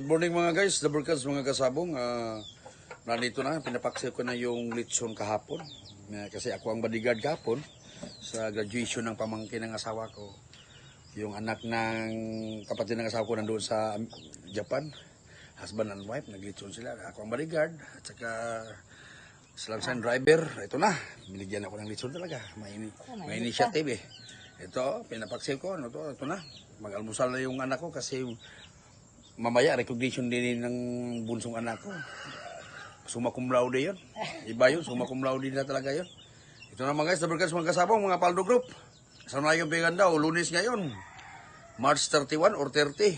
morning mga guys, the Burkas, mga kasabong. Nandito na, pinapaksiw ko na yung lechon kahapon. Kasi ako ang bodyguard kahapon sa graduation ng pamangkin ng asawa ko. Yung anak ng kapatid ng asawa ko nandoon sa Japan. Husband and wife, naglechon sila. Ako ang bodyguard at saka silang sign driver. Ito na, binigyan ako ng lechon talaga. May initiative eh. Ito, pinapaksiw ko. Ito na, mag-almusal na yung anak ko kasi mamaya, recognition din ng bunsong anak ko. Summa cum laude yun. Iba yun, summa cum laude na talaga yun. Ito na mga guys, the Burkas, mga kasabong, mga Paldo Group. Sama na yung Piganda, Lunes ngayon. March 31 or 30.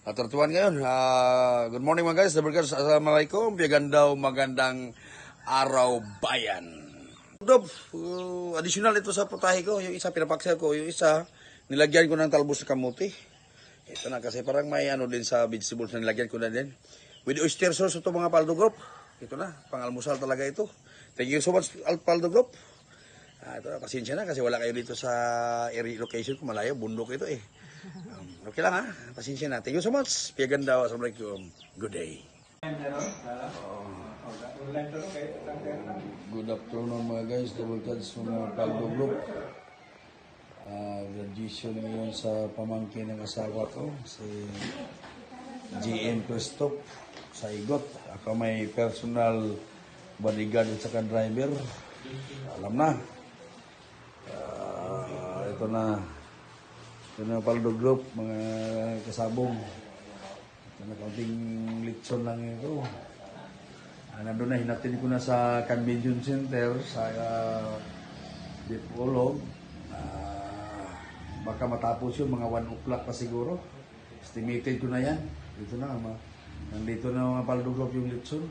31 ngayon. Good morning mga guys, the Burkas. Assalamualaikum. Piganda, magandang araw bayan. Additional ito sa putahe ko. Yung isa pinapaksel ko. Yung isa, nilagyan ko ng talbos na kamuti. Ito na kasi parang may ano din sa vegetables na nilagyan ko na din. With oyster sauce ito mga Paldo Group. Ito na, pang-almusal talaga ito. Thank you so much Paldo Group. Ito na, pasensya na kasi wala kayo dito sa area location ko. Malayo, bundok ito eh. Okay lang ha, pasensya na. Thank you so much. Piyaganda, assalamualaikum. Good day. Good afternoon mga guys. Double cards mga Paldo Group. Graduation ngayon sa pamangkin ng asawa ko, si GM Christoph sa Igot. Ako may personal bodyguard at saka driver. Alam na. Ito na. Ito na Paldo Group, mga kasabong. Ito na kaunting lechon lang ito. Nandun na, hinatin ko na sa convention center sa Dipolog. Baka matapos yun, mga 1 o'clock pa siguro. Estimated ko na yan. Dito na, nandito na mga Paldo Group yung lechon.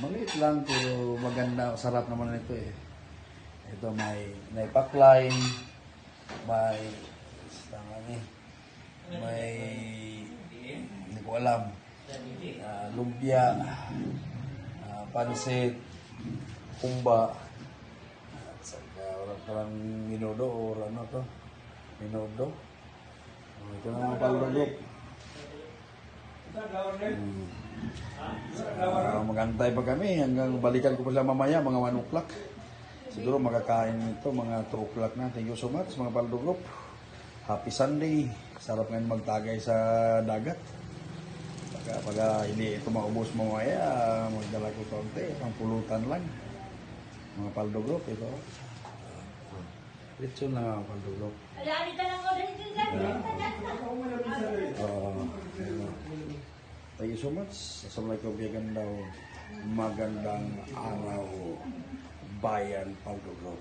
Maliit lang, pero maganda, sarap naman ito eh. Ito may packline, may hindi ko alam, lumpia, pansit, kumba, at saka parang minudo or ano to. Minudo. Ito na mga Paldo Group. Magantay pa kami hanggang balikan ko pa sila mamaya mga 1 o'clock. Siguro makakain ito mga 2 o'clock na. Thank you so much mga Paldo Group. Happy Sunday. Sarap ngayon magtagay sa dagat. Pag hindi ito maubos mamaya, magdala ko konti. Pang pulutan lang. Mga Paldo Group ito. Lechon lang mga Paldo Group. Thank you so much. Assalamualaikum magandang araw bayan Paldo Group.